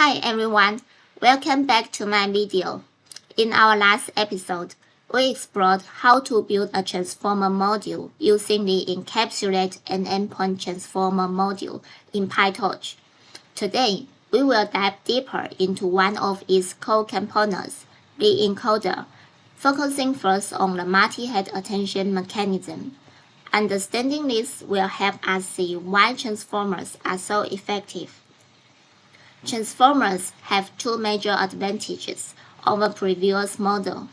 Hi everyone, welcome back to my video. In our last episode, we explored how to build a transformer module using the encapsulate and endpoint transformer module in PyTorch. Today, we will dive deeper into one of its core components, the encoder, focusing first on the multi-head attention mechanism. Understanding this will help us see why transformers are so effective. Transformers have two major advantages over previous models.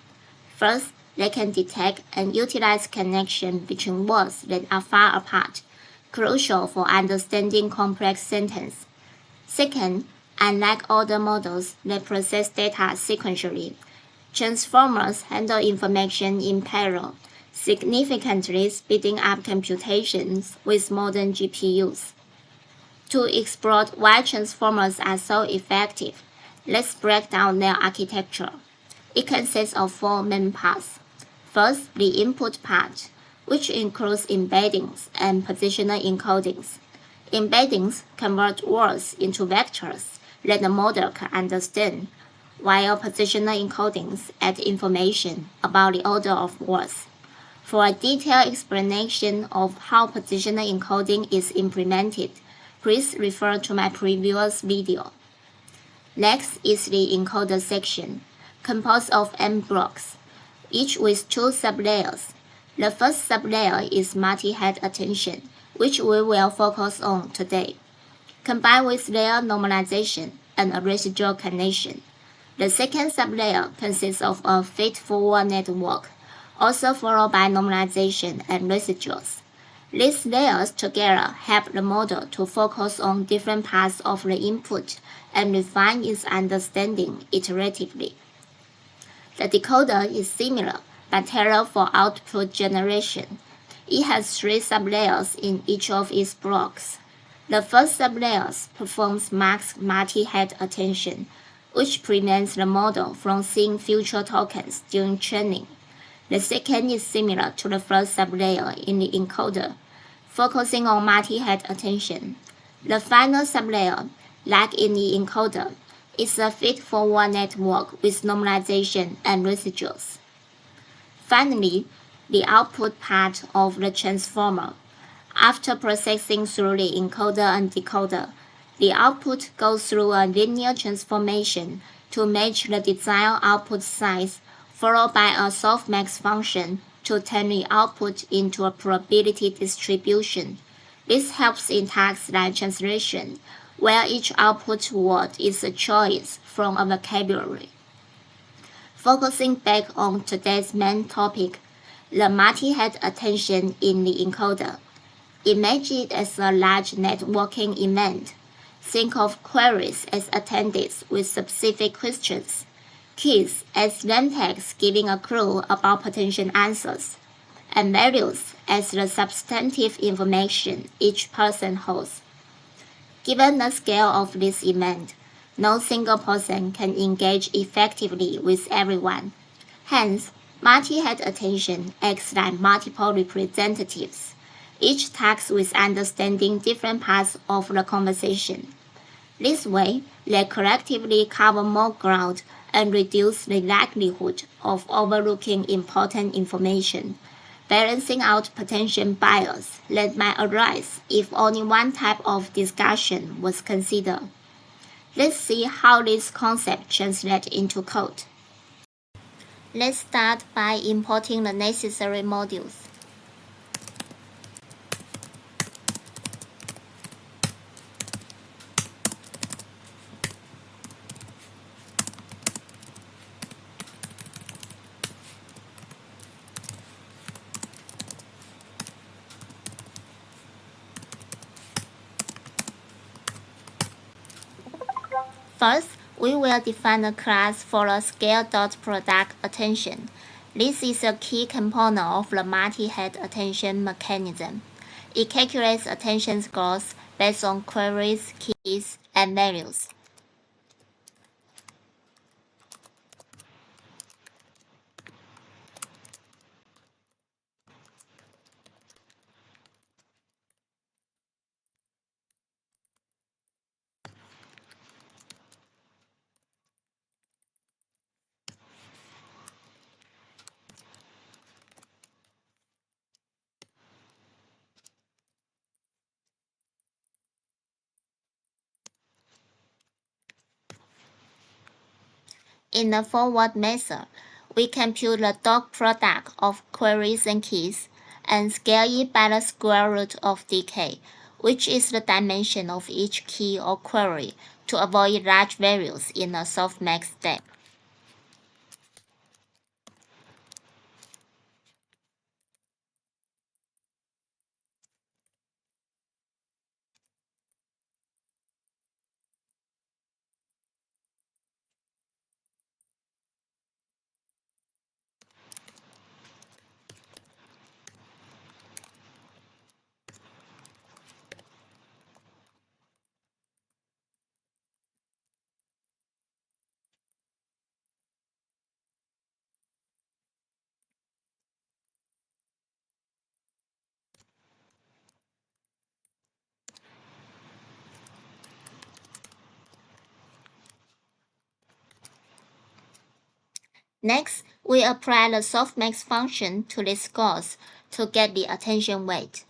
First, they can detect and utilize connections between words that are far apart, crucial for understanding complex sentences. Second, unlike other models that process data sequentially, transformers handle information in parallel, significantly speeding up computations with modern GPUs. To explore why transformers are so effective, let's break down their architecture. It consists of four main parts. First, the input part, which includes embeddings and positional encodings. Embeddings convert words into vectors that the model can understand, while positional encodings add information about the order of words. For a detailed explanation of how positional encoding is implemented, please refer to my previous video. Next is the encoder section, composed of n blocks, each with two sublayers. The first sublayer is multi-head attention, which we will focus on today, combined with layer normalization and a residual connection. The second sublayer consists of a feed-forward network, also followed by normalization and residuals. These layers together help the model to focus on different parts of the input and refine its understanding iteratively. The decoder is similar but tailored for output generation. It has three sublayers in each of its blocks. The first sublayer performs masked multi-head attention, which prevents the model from seeing future tokens during training. The second is similar to the first sublayer in the encoder, focusing on multi-head attention. The final sublayer, like in the encoder, is a feed-forward network with normalization and residuals. Finally, the output part of the transformer. After processing through the encoder and decoder, the output goes through a linear transformation to match the desired output size, followed by a softmax function to turn the output into a probability distribution. This helps in tasks like translation, where each output word is a choice from a vocabulary. Focusing back on today's main topic, the multi-head attention in the encoder. Imagine it as a large networking event. Think of queries as attended with specific questions, keys as name tags giving a clue about potential answers, and values as the substantive information each person holds. Given the scale of this event, no single person can engage effectively with everyone. Hence, multi-head attention acts like multiple representatives, each tasked with understanding different parts of the conversation. This way, they collectively cover more ground and reduce the likelihood of overlooking important information, balancing out potential bias that might arise if only one type of discussion was considered. Let's see how this concept translates into code. Let's start by importing the necessary modules. First, we will define a class for the scale.product attention. This is a key component of the multi-head attention mechanism. It calculates attention scores based on queries, keys, and values. In the forward method, we compute the dot product of queries and keys and scale it by the square root of decay, which is the dimension of each key or query, to avoid large values in the softmax step. Next, we apply the softmax function to this scores to get the attention weight.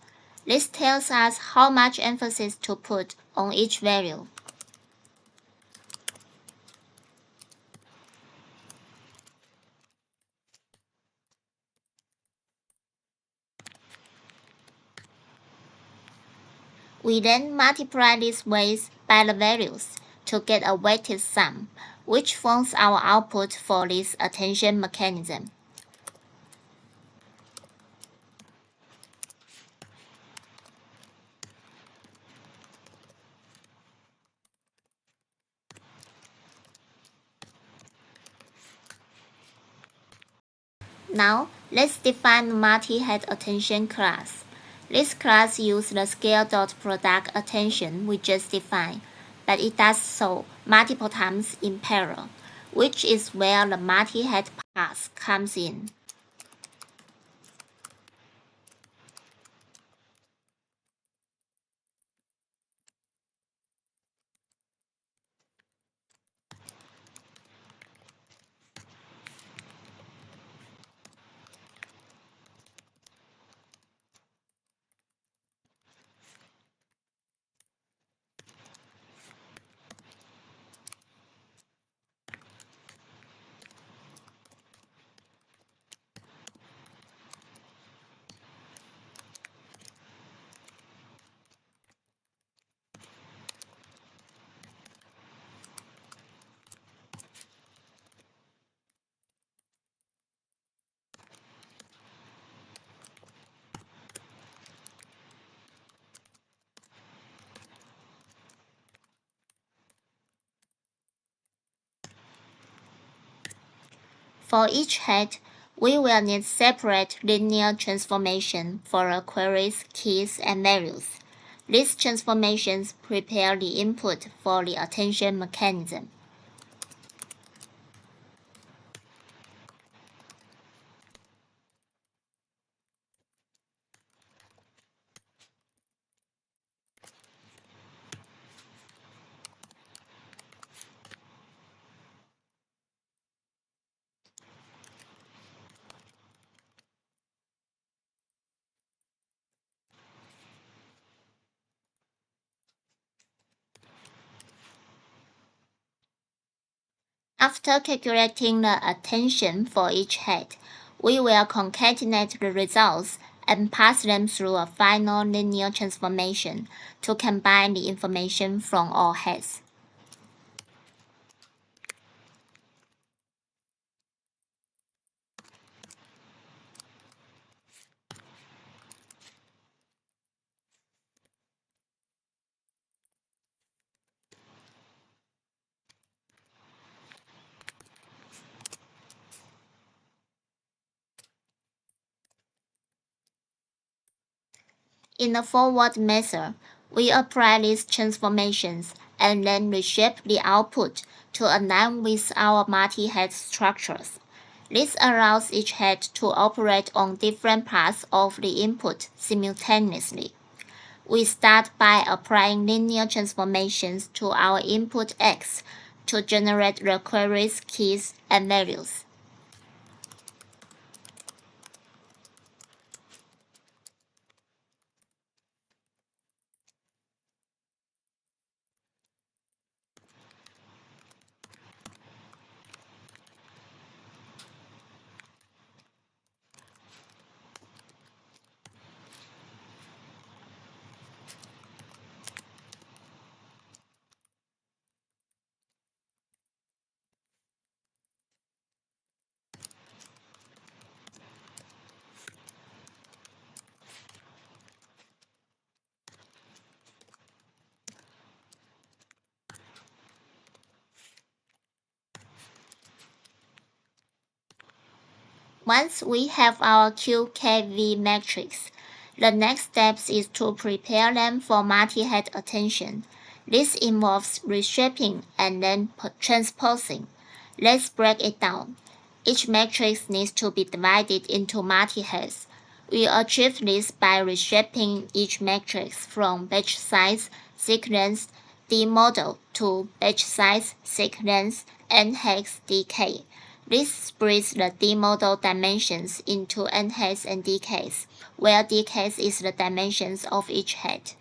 This tells us how much emphasis to put on each value. We then multiply these weights by the values to get a weighted sum, which forms our output for this attention mechanism. Now, let's define the multi-head attention class. This class uses the scale dot product attention we just defined, but it does so multiple times in parallel, which is where the multi-head pass comes in. For each head, we will need separate linear transformation for the queries, keys, and values. These transformations prepare the input for the attention mechanism. After calculating the attention for each head, we will concatenate the results and pass them through a final linear transformation to combine the information from all heads. In the forward method, we apply these transformations and then reshape the output to align with our multi-head structures. This allows each head to operate on different parts of the input simultaneously. We start by applying linear transformations to our input X to generate the queries, keys, and values. Once we have our QKV matrix, the next step is to prepare them for multi-head attention. This involves reshaping and then transposing. Let's break it down. Each matrix needs to be divided into multi-heads. We achieve this by reshaping each matrix from batch size, sequence, D model to batch size, sequence, and hex decay. This splits the D model dimensions into N heads and decays, where decays is the dimensions of each head.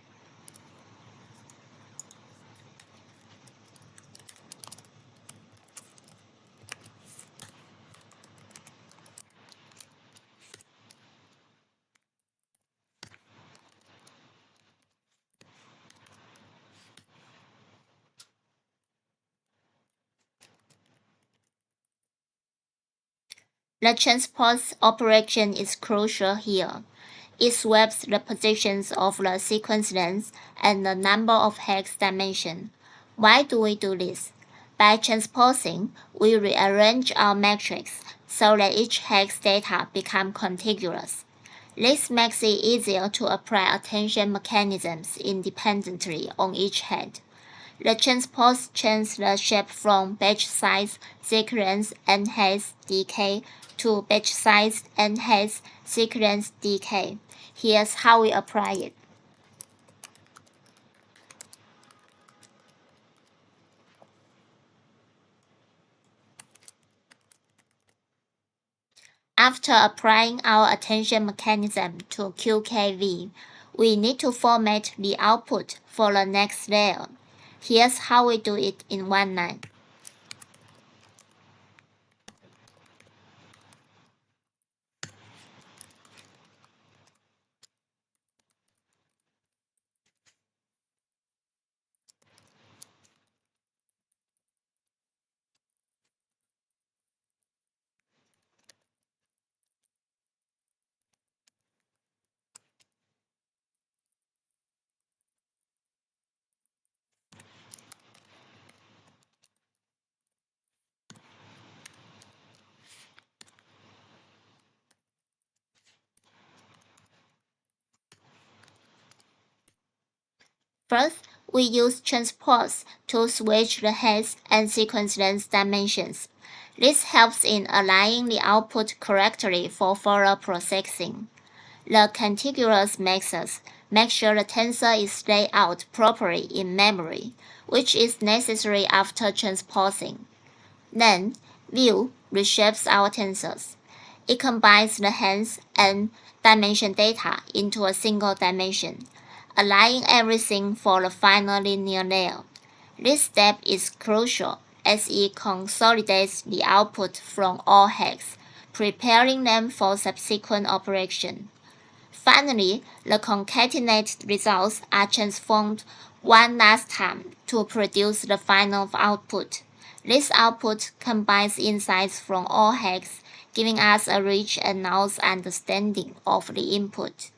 The transpose operation is crucial here. It swaps the positions of the sequence length and the number of hex dimensions. Why do we do this? By transposing, we rearrange our matrix so that each hex data become contiguous. This makes it easier to apply attention mechanisms independently on each head. The transpose changes the shape from batch size, sequence, and hex decay to batch size and hex sequence decay. Here's how we apply it. After applying our attention mechanism to QKV, we need to format the output for the next layer. Here's how we do it in one line. First, we use transpose to switch the hex and sequence length dimensions. This helps in aligning the output correctly for further processing. The contiguous mixes make sure the tensor is laid out properly in memory, which is necessary after transposing. Then, view reshapes our tensors. It combines the hex and dimension data into a single dimension, aligning everything for the final linear layer. This step is crucial as it consolidates the output from all hex, preparing them for subsequent operation. Finally, the concatenated results are transformed one last time to produce the final output. This output combines insights from all hex, giving us a rich and nuanced understanding of the input.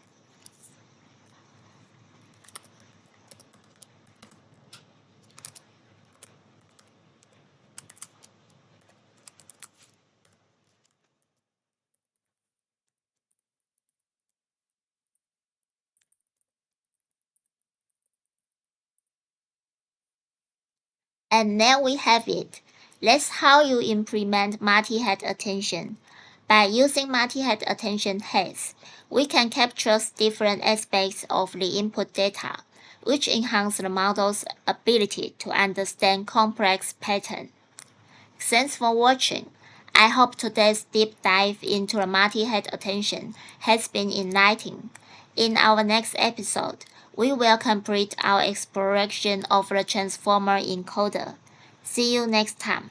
And there we have it. That's how you implement multi-head attention. By using multi-head attention heads, we can capture different aspects of the input data, which enhance the model's ability to understand complex patterns. Thanks for watching. I hope today's deep dive into the multi-head attention has been enlightening. In our next episode, we will complete our exploration of the transformer encoder. See you next time.